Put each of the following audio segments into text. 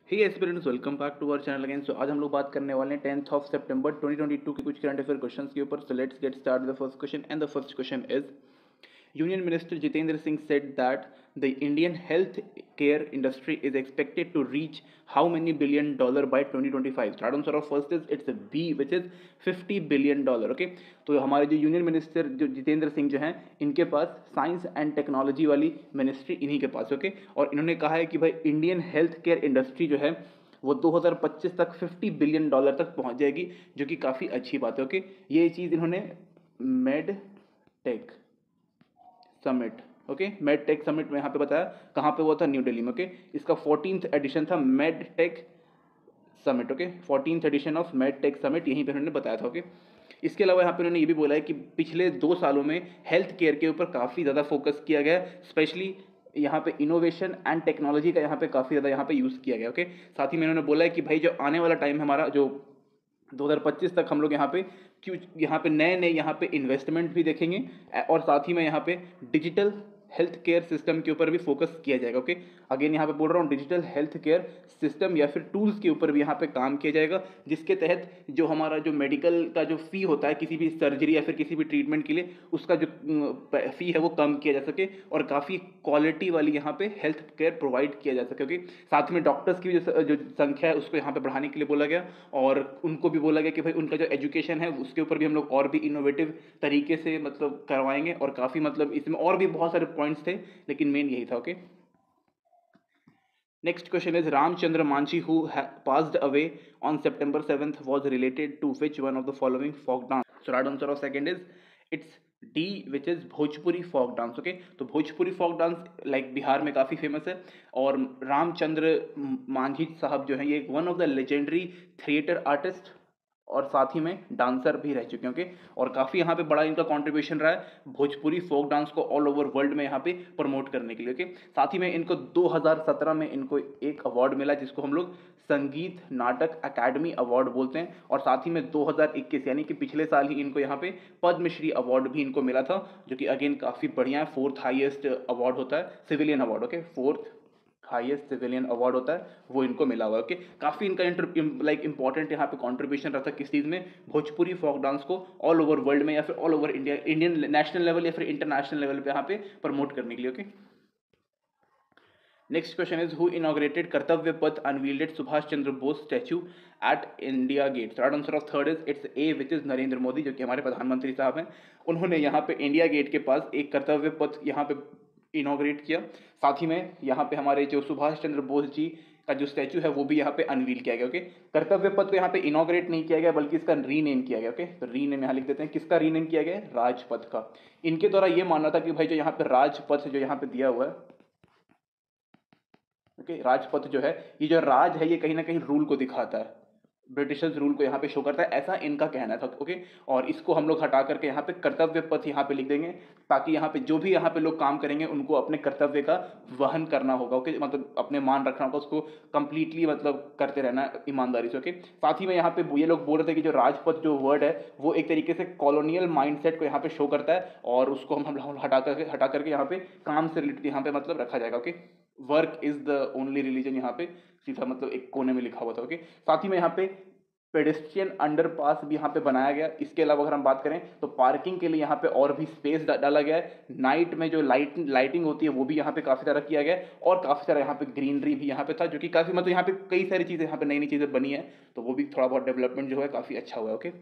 Hey aspirants, welcome back to our channel again. So आज हम लोग बात करने वाले हैं 10th ऑफ सितंबर 2022 के कुछ करंट अफेयर क्वेश्चंस के ऊपर। So let's get start the first question and the first question is Union Minister Jitendra Singh said that the Indian health care industry is expected to reach how many $billion by 2025? So, answer of first is it's a B, which is $50 billion. Okay, तो हमारे जो union minister जो जितेंद्र सिंह जो हैं, इनके पास science and technology वाली ministry इन्हीं के पास। ओके, और इन्होंने कहा है कि भाई इंडियन हेल्थ केयर इंडस्ट्री जो है वो 2025 तक $50 बिलियन तक पहुंच जाएगी, जो कि काफ़ी अच्छी बात है। ओके, ये चीज़ इन्होंने made tech summit, okay, made tech summit में यहाँ पे बताया, कहाँ पे हुआ था? न्यू दिल्ली में। ओके, इसका 14th एडिशन था med tech summit. Okay, 14th edition of med tech summit, यहीं पे उन्होंने बताया था। ओके, इसके अलावा यहाँ पे उन्होंने ये भी बोला है कि पिछले 2 सालों में हेल्थ केयर के ऊपर काफ़ी ज़्यादा फोकस किया गया, स्पेशली यहाँ पे इनोवेशन एंड टेक्नोलॉजी का यहाँ पे काफ़ी ज़्यादा यहाँ पे यूज़ किया गया। ओके, साथ ही में उन्होंने बोला है कि भाई जो आने वाला टाइम हमारा जो 2025 तक हम लोग यहाँ पे यहाँ पे नए नए यहाँ पे इन्वेस्टमेंट भी देखेंगे, और साथ ही में यहाँ पे डिजिटल हेल्थ केयर सिस्टम के ऊपर भी फोकस किया जाएगा। ओके, अगेन यहाँ पे बोल रहा हूँ, डिजिटल हेल्थ केयर सिस्टम या फिर टूल्स के ऊपर भी यहाँ पे काम किया जाएगा, जिसके तहत जो हमारा जो मेडिकल का जो फ़ी होता है किसी भी सर्जरी या फिर किसी भी ट्रीटमेंट के लिए, उसका जो फ़ी है वो कम किया जा सके और काफ़ी क्वालिटी वाली यहाँ पे हेल्थ केयर प्रोवाइड किया जा सके। ओके, साथ में डॉक्टर्स की जो संख्या है उसको यहाँ पे बढ़ाने के लिए बोला गया, और उनको भी बोला गया कि भाई उनका जो एजुकेशन है उसके ऊपर भी हम लोग और भी इनोवेटिव तरीके से मतलब करवाएंगे, और काफ़ी मतलब इसमें और भी बहुत सारे पॉइंट्स थे, लेकिन मेन यही था। Okay, next question is Ramchandra Manchi, who passed away on September 7th, was related to which one of the following folk dance? So right answer of second is it's D, which is Bhojpuri folk dance. Okay, तो Bhojpuri folk dance like Bihar में काफ़ी famous है, और रामचंद्र मांझी साहब जो हैं ये one of the legendary theatre artist और साथ ही में डांसर भी रह चुके हैं। ओके, और काफ़ी यहाँ पे बड़ा इनका कंट्रीब्यूशन रहा है भोजपुरी फोक डांस को ऑल ओवर वर्ल्ड में यहाँ पे प्रमोट करने के लिए। ओके, साथ ही में इनको 2017 में इनको एक अवार्ड मिला, जिसको हम लोग संगीत नाटक अकादमी अवार्ड बोलते हैं, और साथ ही में 2021 यानी कि पिछले साल ही इनको यहाँ पे पद्मश्री अवार्ड भी इनको मिला था, जो कि अगेन काफ़ी बढ़िया है, 4th हाईएस्ट अवार्ड होता है civilian award. Okay, 4th highest civilian award होता है, वो इनको मिला हुआ है। ओके, काफ़ी इनका लाइक इंपॉर्टेंट यहाँ पे कंट्रीब्यूशन रहता है किस चीज़ में? भोजपुरी फोक डांस को ऑल ओवर वर्ल्ड में या फिर all over India, Indian national level या फिर इंटरनेशनल लेवल पे यहाँ पे प्रमोट करने के लिए। Okay, next question is who inaugurated Kartavya Path unveiled Subhash Chandra Bose statue at India Gate? Right answer of third is it's A, which is Narendra Modi, जो कि हमारे प्रधानमंत्री साहब हैं। उन्होंने यहाँ पे इंडिया गेट के पास एक कर्तव्य पथ यहाँ पे इनॉग्रेट किया, साथ ही में यहाँ पे हमारे जो सुभाष चंद्र बोस जी का जो स्टैचू है वो भी यहाँ पे अनवील किया गया। ओके, कर्तव्य पथ को यहाँ पे इनॉग्रेट नहीं किया गया, बल्कि इसका रीनेम किया गया। ओके, तो रीनेम यहाँ लिख देते हैं, किसका रीनेम किया गया? राजपथ का। इनके द्वारा ये मानना था कि भाई जो यहाँ पे राजपथ जो यहाँ पे दिया हुआ है, ओके, राजपथ जो है, ये जो राज है ये कहीं ना कहीं रूल को दिखाता है, ब्रिटिशर्स रूल को यहाँ पे शो करता है, ऐसा इनका कहना था। ओके, और इसको हम लोग हटा करके यहाँ पे कर्तव्य पथ यहाँ पे लिख देंगे, ताकि यहाँ पे जो भी यहाँ पे लोग काम करेंगे उनको अपने कर्तव्य का वहन करना होगा। ओके, मतलब अपने मान रखना होगा, उसको कंप्लीटली मतलब करते रहना है ईमानदारी से। ओके, साथ ही में यहाँ पे ये लोग बोल रहे थे कि जो राजपथ जो वर्ड है वो एक तरीके से कॉलोनियल माइंडसेट को यहाँ पे शो करता है, और उसको हम हटा करके यहाँ पे काम से रिलेटेड यहाँ पे मतलब रखा जाएगा। Okay, work is the only religion यहाँ पे सीधा मतलब एक कोने में लिखा हुआ था। ओके, साथ ही में यहाँ पे पेडेस्ट्रियन अंडरपास भी यहाँ पे बनाया गया। इसके अलावा अगर हम बात करें तो पार्किंग के लिए यहाँ पे और भी स्पेस डाला गया है। नाइट में जो लाइटिंग होती है वो भी यहाँ पे काफ़ी सारा किया गया है, और काफ़ी सारा यहाँ पे ग्रीनरी भी यहाँ पे था, जो कि काफ़ी मतलब यहाँ पे कई सारी चीज़ें यहाँ पे नई नई चीज़ें बनी है, तो वो भी थोड़ा बहुत डेवलपमेंट जो है काफ़ी अच्छा हुआ है। Okay,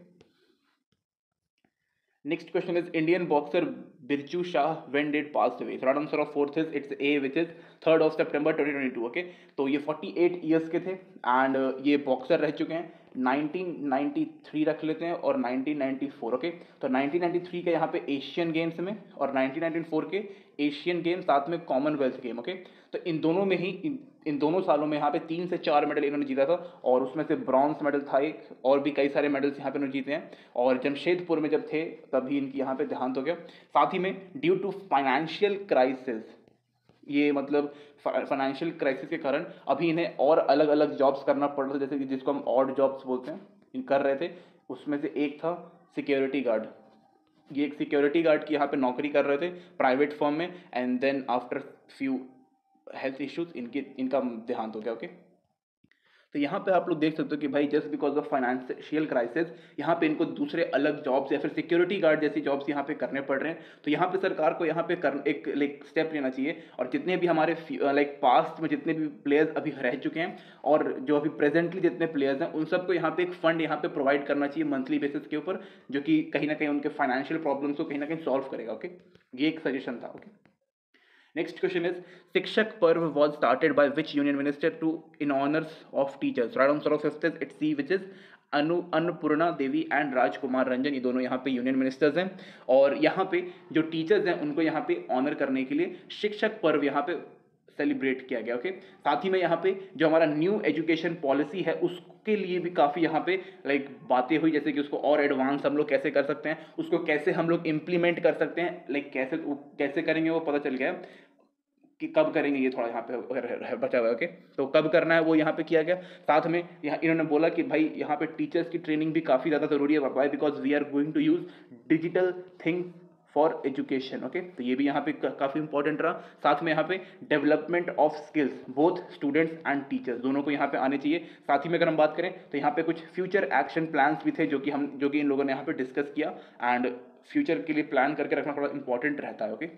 next question is Indian boxer Birju Shah when did passed away? So right answer of fourth is it's A, which is 3rd of September 2022. Okay, तो ये 48 years के थे, एंड ये बॉक्सर रह चुके हैं। 1993 रख लेते हैं और 1994। ओके, तो 1993 के यहाँ पे एशियन गेम्स में, और 1994 के एशियन गेम, साथ में कॉमनवेल्थ गेम। ओके, तो इन दोनों में ही इन दोनों सालों में यहाँ पे 3 से 4 मेडल इन्होंने जीता था, और उसमें से ब्रॉन्ज मेडल था एक, और भी कई सारे मेडल्स यहाँ पे इन्होंने जीते हैं, और जमशेदपुर में जब थे तभी इनकी यहाँ पे देहांत हो गया। साथ ही में ड्यू टू फाइनेंशियल क्राइसिस, ये मतलब फाइनेंशियल क्राइसिस के कारण अभी इन्हें और अलग अलग जॉब्स करना पड़ रहा था, जैसे कि जिसको हम ऑड जॉब्स बोलते हैं, इन कर रहे थे। उसमें से एक था सिक्योरिटी गार्ड, ये एक सिक्योरिटी गार्ड की यहाँ पे नौकरी कर रहे थे प्राइवेट फर्म में, and then after few health issues इनका देहांत हो गया। ओके, तो यहाँ पे आप लोग देख सकते हो कि भाई just because of financial crisis यहाँ पे इनको दूसरे अलग जॉब्स या फिर सिक्योरिटी गार्ड जैसी जॉब्स यहाँ पे करने पड़ रहे हैं। तो यहाँ पे सरकार को यहाँ पे एक लाइक स्टेप लेना चाहिए, और जितने भी हमारे लाइक पास्ट में जितने भी प्लेयर्स अभी रह चुके हैं और जो अभी प्रेजेंटली जितने प्लेयर्स हैं उन सबको यहाँ पे एक फंड यहाँ पे प्रोवाइड करना चाहिए मंथली बेसिस के ऊपर, जो कि कहीं ना कहीं उनके फाइनेंशियल प्रॉब्लम्स को कहीं ना कहीं सॉल्व करेगा। ओके, ये एक सजेशन था। Okay, next question is Shikshak Parv was started by which union minister to in honors of teachers? Right answer of fifth is it's C, which is Annapurna Devi and Rajkumar Ranjan. ये दोनों यहाँ पे यूनियन मिनिस्टर्स हैं, और यहाँ पे जो टीचर्स हैं उनको यहाँ पे ऑनर करने के लिए शिक्षक पर्व यहाँ पे सेलिब्रेट किया गया। ओके, साथ ही में यहाँ पे जो हमारा न्यू एजुकेशन पॉलिसी है उसके लिए भी काफ़ी यहाँ पे लाइक बातें हुई, जैसे कि उसको और एडवांस हम लोग कैसे कर सकते हैं, उसको कैसे हम लोग इम्प्लीमेंट कर सकते हैं, लाइक कैसे करेंगे वो पता चल गया कि कब करेंगे, ये थोड़ा यहाँ पे बचा हुआ है। ओके, तो कब करना है वो यहाँ पे किया गया। साथ में यहाँ इन्होंने बोला कि भाई यहाँ पे टीचर्स की ट्रेनिंग भी काफ़ी ज़्यादा ज़रूरी है, why because we are going to use digital thing for education. Okay, तो ये भी यहाँ पे काफ़ी इंपॉर्टेंट रहा। साथ में यहाँ पे development of skills both students and teachers दोनों को यहाँ पे आने चाहिए। साथ ही में अगर हम बात करें तो यहाँ पे कुछ फ्यूचर एक्शन प्लान्स भी थे जो कि इन लोगों ने यहाँ पे डिस्कस किया, एंड फ्यूचर के लिए प्लान करके रखना थोड़ा इंपॉर्टेंट रहता है। Okay,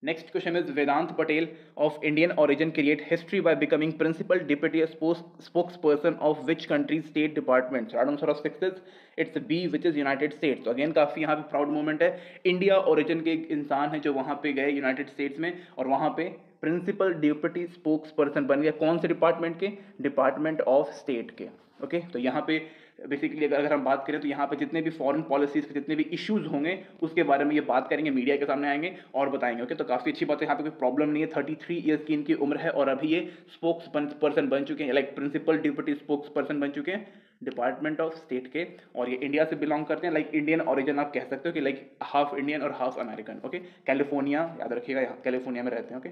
next question is Vedant Patel of Indian origin create history by becoming principal deputy spokesperson of which country's state department? Right answer of six is it's B, which is United States. तो again काफ़ी यहाँ पे proud moment है, India origin के एक इंसान है जो वहाँ पे गए यूनाइटेड स्टेट्स में और वहाँ पे प्रिंसिपल डिप्टी स्पोक्स पर्सन बन गया। कौन से डिपार्टमेंट के? डिपार्टमेंट ऑफ स्टेट के। ओके, तो यहाँ पे बेसिकली अगर हम बात करें तो यहाँ पे जितने भी फॉरेन पॉलिसीज के जितने भी इश्यूज होंगे उसके बारे में ये बात करेंगे, मीडिया के सामने आएंगे और बताएंगे। ओके, तो काफ़ी अच्छी बात है, यहाँ पे कोई प्रॉब्लम नहीं है। 33 ईयर्स की इनकी उम्र है और अभी ये स्पोक्स पर्सन बन चुके हैं, like principal deputy spokesperson बन चुके हैं डिपार्टमेंट ऑफ स्टेट के, और ये इंडिया से बिलोंग करते हैं। लाइक इंडियन ओरिजिन आप कह सकते हो कि लाइक हाफ इंडियन और हाफ अमेरिकन। ओके, कैलिफोर्निया याद रखिएगा, यहाँ कैलिफोर्निया में रहते हैं। Okay,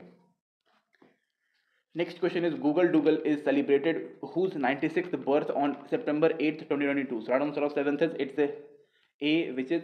next question is Google Doodle is celebrated whose 96th birth on September 8th 2022? So right answer of 7th is it's A, which is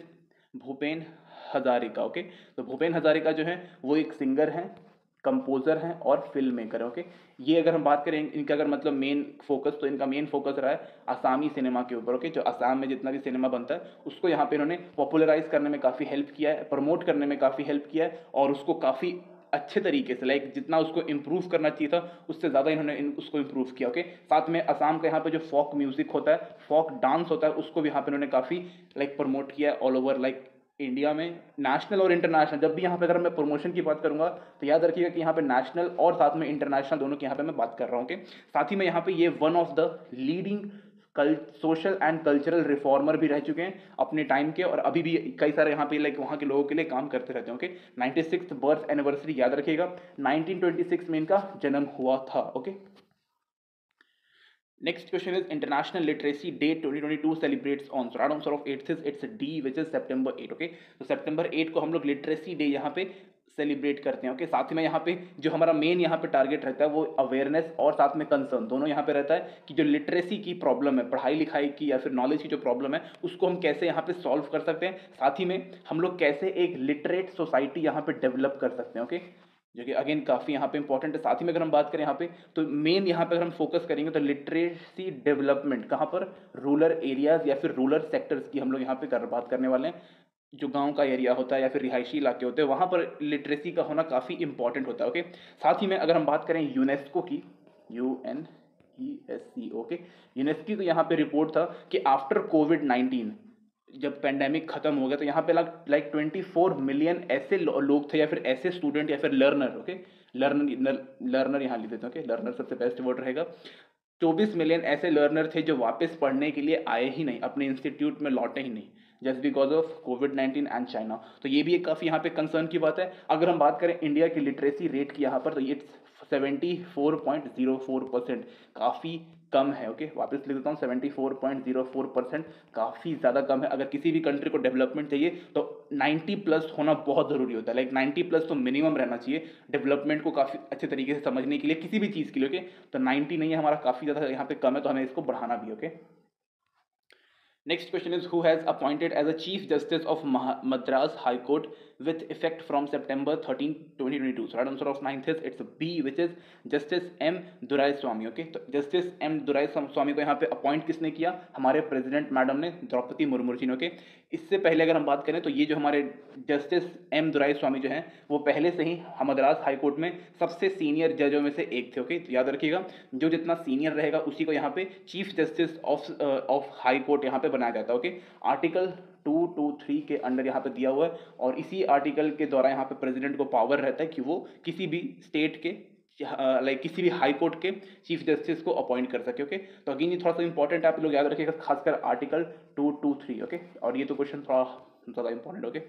Bhupen Hazarika. Okay, तो भूपेन हजारिका जो है वो एक सिंगर हैं, कंपोजर हैं और फिल्म मेकर है। ओके, ये अगर हम बात करें इनका अगर मतलब मेन फोकस, तो इनका मेन फोकस रहा है आसामी सिनेमा के ऊपर। ओके, जो असम में जितना भी सिनेमा बनता है उसको यहाँ पे इन्होंने पॉपुलराइज करने में काफ़ी हेल्प किया है, प्रमोट करने में काफ़ी हेल्प किया है, और उसको काफ़ी अच्छे तरीके से लाइक जितना उसको इम्प्रूव करना चाहिए था उससे ज़्यादा इन्होंने उसको इम्प्रूव किया। ओके, साथ में असम का यहाँ पे जो फोक म्यूजिक होता है, फोक डांस होता है, उसको भी यहाँ पे इन्होंने काफ़ी लाइक प्रमोट किया ऑल ओवर लाइक इंडिया में, नेशनल और इंटरनेशनल। जब भी यहाँ पे अगर मैं प्रमोशन की बात करूँगा तो याद रखिएगा कि यहाँ पे नेशनल और साथ में इंटरनेशनल दोनों की यहाँ पे मैं बात कर रहा हूँ। ओके, साथ ही में यहाँ पे ये one of the leading social and cultural reformer भी रह चुके हैं अपने टाइम के, और अभी भी कई सारे यहाँ पे लाइक वहाँ के लोगों के लिए काम करते रहते हैं। ओके, 96th बर्थ एनिवर्सरी याद रखिएगा, 1926 में इनका जन्म हुआ था। Okay, next question is international literacy day 2022 celebrates on, right answer of 8th is it's D, which is September 8। Okay, तो September 8 को हम लोग लिटरेसी डे यहाँ पे सेलिब्रेट करते हैं। ओके, साथ में यहाँ पे जो हमारा मेन यहाँ पे टारगेट रहता है वो अवेयरनेस और साथ में कंसर्न दोनों यहाँ पे रहता है कि जो लिटरेसी की प्रॉब्लम है, पढ़ाई लिखाई की या फिर नॉलेज की जो प्रॉब्लम है उसको हम कैसे यहाँ पे सॉल्व कर सकते हैं, साथ ही में हम लोग कैसे एक लिटरेट सोसाइटी यहाँ पे डेवलप कर सकते हैं। ओके, जो कि अगेन काफ़ी यहाँ पे इंपॉर्टेंट है। साथ ही में अगर हम बात करें यहाँ पे तो मेन यहाँ पे अगर हम फोकस करेंगे तो लिटरेसी डेवलपमेंट कहाँ पर, रूरल एरियाज या फिर रूरल सेक्टर्स की हम लोग यहाँ पे बात करने वाले हैं। जो गांव का एरिया होता है या फिर रिहायशी इलाके होते हैं वहाँ पर लिटरेसी का होना काफ़ी इंपॉर्टेंट होता है। ओके, साथ ही में अगर हम बात करें यूनेस्को की, UNESCO, ओके, यूनेस्को को यहाँ पे रिपोर्ट था कि आफ्टर कोविड-19 जब पेंडेमिक खत्म हो गया तो यहाँ पे लाइक 24 मिलियन ऐसे लोग थे या फिर ऐसे स्टूडेंट या फिर लर्नर। ओके, लर्नर यहाँ लिख देते हैं। ओके, लर्नर सबसे बेस्ट वर्ड रहेगा। 24 मिलियन ऐसे लर्नर थे जो वापस पढ़ने के लिए आए ही नहीं, अपने इंस्टीट्यूट में लौटे ही नहीं, just because of covid and China. तो ये भी एक काफ़ी यहाँ पे कंसर्न की बात है। अगर हम बात करें इंडिया की लिटरेसी रेट की यहाँ पर तो ये 74.04%, काफ़ी कम है। ओके, वापस लिख देता हूँ, 74.04% काफ़ी ज़्यादा कम है। अगर किसी भी कंट्री को डेवलपमेंट चाहिए तो 90+ होना बहुत ज़रूरी होता है, लाइक 90+ तो मिनिमम रहना चाहिए डेवलपमेंट को काफ़ी अच्छे तरीके से समझने के लिए किसी भी चीज़ के लिए। ओके, तो 90 नहीं है हमारा, काफ़ी ज़्यादा यहाँ पे कम है, तो हमें इसको बढ़ाना भी। Okay, Next question is, who has appointed as a Chief Justice of Madras High Court with effect from September 13, 2022? So right answer of ninth is it's B, which is Justice M. Durai Swamy. Okay, तो Justice M. Durai Swamy को यहाँ पे appoint किसने किया? हमारे president madam ने, द्रौपदी मुर्मू जी ने. Okay, इससे पहले अगर हम बात करें तो ये जो हमारे जस्टिस एम दुराई स्वामी जो हैं वो पहले से ही मद्रास हाई कोर्ट में सबसे सीनियर जजों में से एक थे. ओके, तो याद रखिएगा, जो जितना सीनियर रहेगा उसी को यहाँ पे chief justice of high court यहाँ पे बनाया जाता है. ओके, आर्टिकल 223 के अंडर यहाँ पे दिया हुआ है, और इसी आर्टिकल के द्वारा यहाँ पे प्रेसिडेंट को पावर रहता है कि वो किसी भी स्टेट के किसी भी हाई कोर्ट के चीफ जस्टिस को अपॉइंट कर सके. ओके, तो अगेन ये थोड़ा सा इंपॉर्टेंट है, आप लोग याद रखिएगा, खासकर आर्टिकल 223. ओके, और ये तो क्वेश्चन थोड़ा ज़्यादा important. Okay,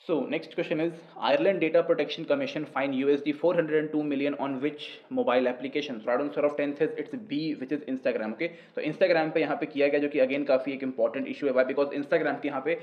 so next question is, Ireland Data Protection Commission fined USD 402 million on which mobile application? So right answer of 10th is it's B, which is Instagram. Okay, तो Instagram पे यहाँ पे किया गया, जो कि अगेन काफ़ी एक इंपॉर्टेंट इशू है. वाई? बिकॉज Instagram के यहाँ पे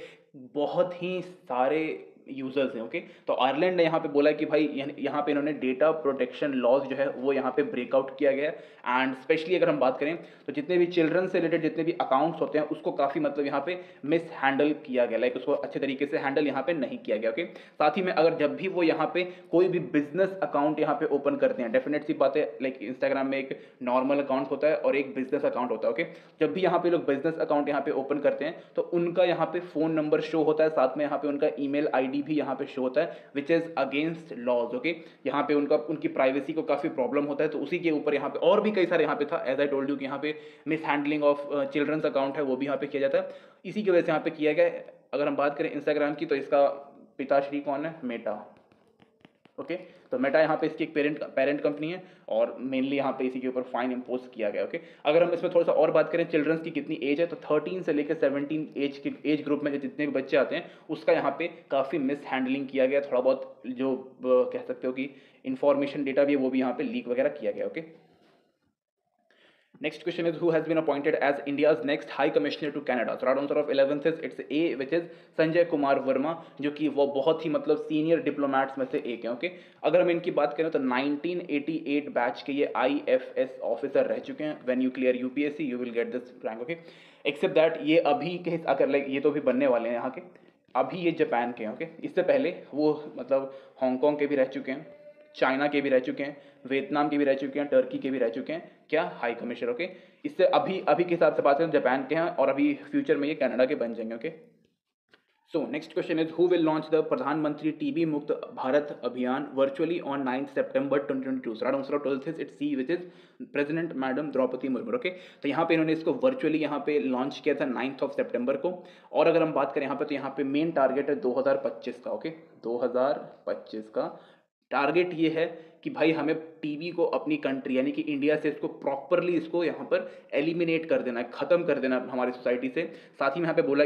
बहुत ही सारे यूजर्स हैं. ओके, तो आयरलैंड ने यहाँ पे बोला कि भाई यहाँ पे इन्होंने डेटा प्रोटेक्शन लॉज जो है वो यहाँ पे ब्रेकआउट किया गया. एंड स्पेशली अगर हम बात करें तो जितने भी चिल्ड्रन से रिलेटेड जितने भी अकाउंट्स होते हैं उसको काफ़ी मतलब यहाँ पे मिस हैंडल किया गया, लाइक उसको अच्छे तरीके से हैंडल यहाँ पे नहीं किया गया. ओके, साथ ही में अगर जब भी वो यहाँ पे कोई भी बिजनेस अकाउंट यहाँ पे ओपन करते हैं, डेफिनेट सी बात है, लाइक इंस्टाग्राम में एक नॉर्मल अकाउंट होता है और एक बिजनेस अकाउंट होता है. ओके, जब भी यहाँ पे लोग बिजनेस अकाउंट यहाँ पे ओपन करते हैं तो उनका यहाँ पे फ़ोन नंबर शो होता है, साथ में यहाँ पे उनका ईमेल आईडी भी यहाँ पे शो होता है, which is against laws. Okay, यहाँ पे उनकी प्राइवेसी को काफ़ी प्रॉब्लम होता है, तो उसी के ऊपर यहाँ पे और भी कई सारे यहाँ पे था, एज आई टोल्ड यू कि यहाँ पे mishandling of children's account है वो भी यहाँ पे किया जाता है. इसी की वजह से यहाँ पे किया गया. अगर हम बात करें इंस्टाग्राम की तो इसका पिताश्री कौन है? मेटा. ओके, तो मेटा यहाँ पे इसकी एक पेरेंट कंपनी है और मेनली यहाँ पे इसी के ऊपर फाइन इम्पोज किया गया. ओके, अगर हम इसमें थोड़ा सा और बात करें चिल्ड्रंस की कितनी एज है, तो 13 से लेकर 17 एज ग्रुप में जो जितने भी बच्चे आते हैं उसका यहाँ पे काफ़ी मिस हैंडलिंग किया गया. थोड़ा बहुत जो कह सकते हो कि इंफॉर्मेशन डेटा भी है वो भी यहाँ पे लीक वगैरह किया गया. Okay, next question is, who has been appointed as India's next High Commissioner to Canada? So right answer of 11th is it's A, which is Sanjay Kumar Verma, जो कि वो बहुत ही मतलब सीनियर डिप्लोमैट्स में से एक है. ओके, अगर हम इनकी बात करें तो 1988 बैच के ये IFS ऑफिसर रह चुके हैं. When you clear UPSC you will get this rank. Okay, except that ये अभी के अगर लाइक ये तो भी बनने वाले हैं यहाँ के, अभी ये जापान के हैं. ओके, इससे पहले वो मतलब हांगकॉन्ग के भी रह चुके हैं, चाइना के भी रह चुके हैं, वियतनाम के भी रह चुके हैं, टर्की के भी रह चुके हैं. क्या? High commissioner. ओके, इससे अभी के हिसाब से बात करें जापान के हैं और अभी फ्यूचर में ये कनाडा के बन जाएंगे. Okay, so next question is, who will launch the Pradhanmantri TB Mukt Bharat Abhiyan virtually on 9 सितंबर 2022? Right answer of 12th is it's C, which is president madam Droupadi Murmu. Okay, तो यहाँ पे इन्होंने इसको वर्चुअली यहाँ पे लॉन्च किया था 9 सितंबर को. और अगर हम बात करें यहाँ पे तो यहाँ पे मेन टारगेट है 2025 का. ओके, 2025 का टारगेट ये है कि भाई हमें टीबी को अपनी कंट्री यानी कि इंडिया से इसको प्रॉपरली इसको यहाँ पर एलिमिनेट कर देना है, ख़त्म कर देना हमारी सोसाइटी से. साथ ही में यहाँ पे बोला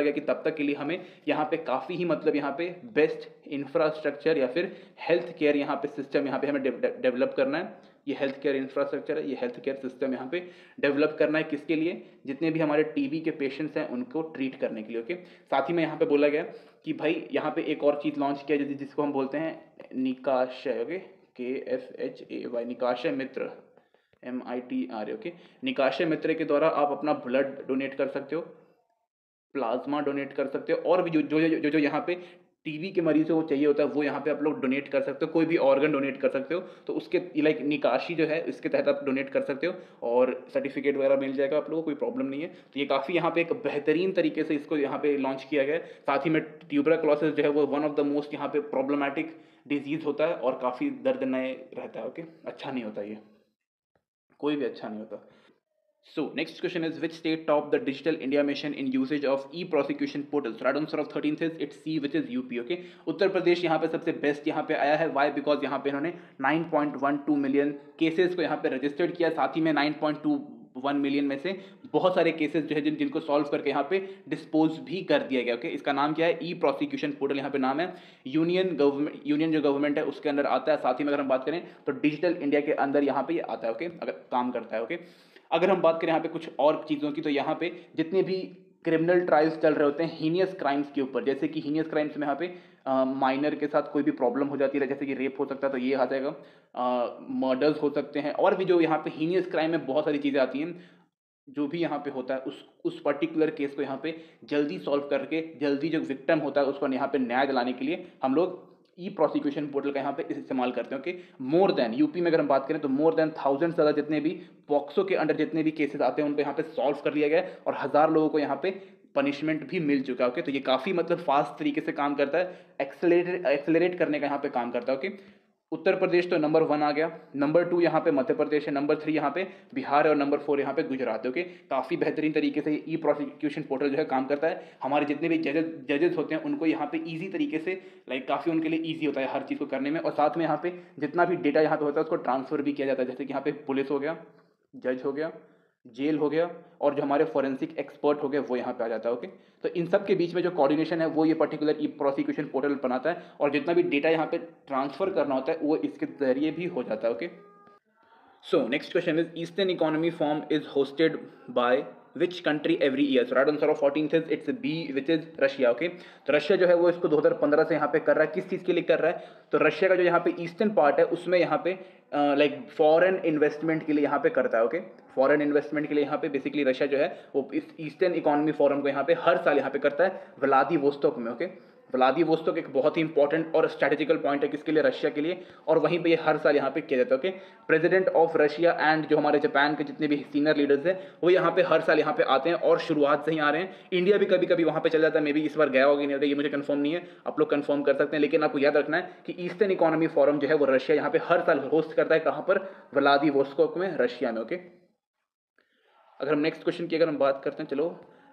गया कि तब तक के लिए हमें यहाँ पे काफ़ी ही मतलब यहाँ पे बेस्ट इंफ्रास्ट्रक्चर या फिर हेल्थ केयर यहाँ पे सिस्टम यहाँ पे हमें डेवलप करना है. ये हेल्थ केयर इंफ्रास्ट्रक्चर है, ये हेल्थ केयर सिस्टम यहाँ पे डेवलप करना है. किसके लिए? जितने भी हमारे टीबी के पेशेंट्स हैं उनको ट्रीट करने के लिए. ओके, साथ ही में यहाँ पे बोला गया कि भाई यहाँ पे एक और चीज़ लॉन्च किया जिसको हम बोलते हैं निकाशय. ओके, KSHAY, निकाशय मित्र, MITR. ओके, निकाशय मित्र के द्वारा आप अपना ब्लड डोनेट कर सकते हो, प्लाज्मा डोनेट कर सकते हो, और भी जो यहाँ पे टीबी के मरीज को चाहिए होता है वो यहाँ पे आप लोग डोनेट कर सकते हो. कोई भी ऑर्गन डोनेट कर सकते हो, तो उसके लाइक निकाशी जो है इसके तहत आप डोनेट कर सकते हो और सर्टिफिकेट वगैरह मिल जाएगा आप लोगों को, कोई प्रॉब्लम नहीं है. तो ये काफ़ी यहाँ पे एक बेहतरीन तरीके से इसको यहाँ पे लॉन्च किया गया है. साथ ही में ट्यूबरक्लोसिस जो है वो वन ऑफ द मोस्ट यहाँ पे प्रॉब्लमैटिक डिजीज़ होता है और काफ़ी दर्दनाक रहता है. ओके, अच्छा नहीं होता, ये कोई भी अच्छा नहीं होता. So next question is, which state topped the Digital India Mission in usage of e-prosecution portals? Right answer of 13th is it's C, which is UP. Okay, Uttar Pradesh यहाँ पे सबसे बेस्ट यहाँ पे आया है. Why? Because यहाँ पे इन्होंने 9.12 मिलियन केसेस को यहाँ पे रजिस्टर्ड किया. साथ ही में 9.21 मिलियन में से बहुत सारे केसेस जो है जिनको सॉल्व करके यहाँ पे डिस्पोज भी कर दिया गया. ओके, इसका नाम क्या है? ई प्रोसिक्यूशन पोर्टल यहाँ पे नाम है. यूनियन जो गवर्नमेंट है उसके अंदर आता है. साथ ही में अगर हम बात करें तो डिजिटल इंडिया के अंदर यहाँ पे ये आता है. ओके, अगर काम करता है. ओके, अगर हम बात करें यहाँ पे कुछ और चीज़ों की तो यहाँ पे जितने भी क्रिमिनल ट्रायल्स चल रहे होते हैं हीनियस क्राइम्स के ऊपर, जैसे कि हीनियस क्राइम्स में यहाँ पे माइनर के साथ कोई भी प्रॉब्लम हो जाती है, जैसे कि रेप हो सकता है तो ये आ जाएगा, मर्डर्स हो सकते हैं, और भी जो यहाँ पे हीनियस क्राइम में बहुत सारी चीज़ें आती हैं जो भी यहाँ पे होता है उस पर्टिकुलर केस को यहाँ पे जल्दी सॉल्व करके जल्दी जो विक्टिम होता है उसको यहाँ पे न्याय दिलाने के लिए हम लोग ई प्रोसिक्यूशन पोर्टल का यहाँ पे इस्तेमाल करते हैं। ओके, मोर देन यूपी में अगर हम बात करें तो मोर देन 1000 से ज़्यादा जितने भी पॉक्सो के अंडर जितने भी केसेस आते हैं उनको यहाँ पे सॉल्व कर लिया गया है और 1000 लोगों को यहाँ पे पनिशमेंट भी मिल चुका है। ओके, तो ये काफ़ी मतलब फास्ट तरीके से काम करता है, एक्सेलरेट करने का यहाँ पे काम करता है। ओके, उत्तर प्रदेश तो नंबर 1 आ गया, नंबर 2 यहाँ पे मध्य प्रदेश है, नंबर 3 यहाँ पे बिहार है और नंबर 4 यहाँ पे गुजरात है। ओके, काफ़ी बेहतरीन तरीके से ई प्रोसिक्यूशन पोर्टल जो है काम करता है। हमारे जितने भी जजेस होते हैं उनको यहाँ पे इजी तरीके से लाइक काफ़ी उनके लिए इजी होता है हर चीज़ को करने में, और साथ में यहाँ पे जितना भी डेटा यहाँ पे होता है उसको ट्रांसफर भी किया जाता है। जैसे कि यहाँ पे पुलिस हो गया, जज हो गया, जेल हो गया, और जो हमारे फॉरेंसिक एक्सपर्ट हो गए वो यहाँ पे आ जाता है। ओके, तो इन सब के बीच में जो कोऑर्डिनेशन है वो ये पर्टिकुलर ई प्रोसिक्यूशन पोर्टल बनाता है, और जितना भी डेटा यहाँ पे ट्रांसफर करना होता है वो इसके जरिए भी हो जाता है। Okay, so next question is eastern economy forum is hosted by which country every year? So right answer of 14th is it's B which is Russia. Okay, तो रशिया जो है वो इसको 2015 से यहाँ पे कर रहा है। किस चीज़ के लिए कर रहा है? तो रशिया का जो यहाँ पे ईस्टर्न पार्ट है उसमें यहाँ पे लाइक फॉरेन इन्वेस्टमेंट के लिए यहाँ पे करता है। ओके, फॉरेन इन्वेस्टमेंट के लिए यहाँ पे बेसिकली रशिया जो है वो इस ईस्टर्न इकोनॉमी फोरम को यहाँ पे हर साल यहाँ पे करता है व्लादिवोस्तोक में। ओके, व्लादिवोस्तोक एक बहुत ही इंपॉर्टेंट और स्ट्रेटेजिकल पॉइंट है किसके लिए? रशिया के लिए, और वहीं पे ये हर साल यहाँ पे किया जाता है। Okay, president of Russia and जो हमारे जापान के जितने भी सीनियर लीडर्स हैं वो यहाँ पे हर साल यहाँ पे आते हैं और शुरुआत से ही आ रहे हैं। इंडिया भी कभी कभी वहाँ पे चल जाता है, मे बी इस बार गया होगा नहीं होगा ये मुझे कंफर्म नहीं है, आप लोग कंफर्म कर सकते हैं, लेकिन आपको याद रखना है कि ईस्टर्न इकोनॉमी फोरम जो है वो रशिया यहाँ पे हर साल होस्ट करता है। कहाँ पर? व्लादिवोस्तोक में, रशिया में। ओके, अगर हम नेक्स्ट क्वेश्चन की अगर हम बात करते हैं, चलो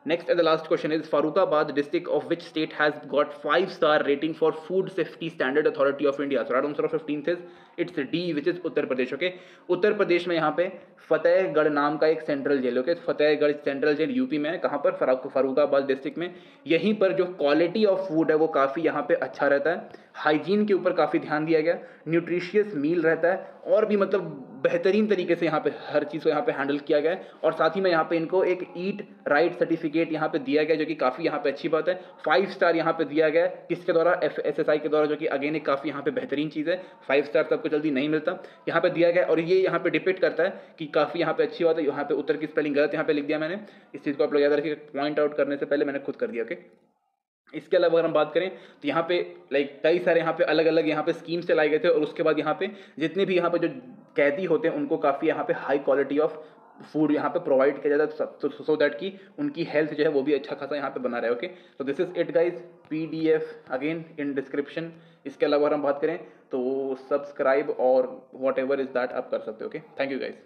next and the last question is Farukhabad district of which state has got 5-star rating for food safety standard authority of India? So right answer of 15th is it's D which is Uttar Pradesh. Okay, Uttar Pradesh में यहाँ पे फतेहगढ़ नाम का एक central jail. Okay, Fatehgarh central jail UP में है। कहाँ पर? फरुखाबाद डिस्ट्रिक्ट में। यहीं पर जो क्वालिटी ऑफ फूड है वो काफ़ी यहाँ पे अच्छा रहता है, हाइजीन के ऊपर काफ़ी ध्यान दिया गया, न्यूट्रिशियस मील रहता है, और भी मतलब बेहतरीन तरीके से यहाँ पे हर चीज़ को यहाँ पे हैंडल किया गया है। और साथ ही में यहाँ पे इनको एक ईट राइट सर्टिफिकेट यहाँ पे दिया गया जो कि काफ़ी यहाँ पे अच्छी बात है। 5 स्टार यहाँ पे दिया गया है किसके द्वारा? FSSAI के द्वारा, जो कि अगेन एक काफ़ी यहाँ पे बेहतरीन चीज़ है। 5 स्टार सबको जल्दी नहीं मिलता, यहाँ पे दिया गया, और ये यहाँ पे डिपेक्ट करता है कि काफ़ी यहाँ पे अच्छी बात है। यहाँ पे उत्तर की स्पेलिंग गलत यहाँ पे लिख दिया मैंने, इस चीज़ को आप लोग याद रखिए, पॉइंट आउट करने से पहले मैंने खुद कर दिया। ओके, इसके अलावा अगर हम बात करें तो यहाँ पे लाइक कई सारे यहाँ पे अलग अलग यहाँ पे स्कीम्स चलाए गए थे, और उसके बाद यहाँ पे जितने भी यहाँ पे जो कैदी होते हैं उनको काफ़ी यहाँ पे हाई क्वालिटी ऑफ फूड यहाँ पे प्रोवाइड किया जाता है, सो दैट कि उनकी हेल्थ जो है वो भी अच्छा खासा यहाँ पे बना रहे। ओके, तो this is it guys, PDF again in description. इसके अलावा अगर हम बात करें तो सब्सक्राइब और वॉट एवर इज दैट आप कर सकते हो। Okay, thank you guys.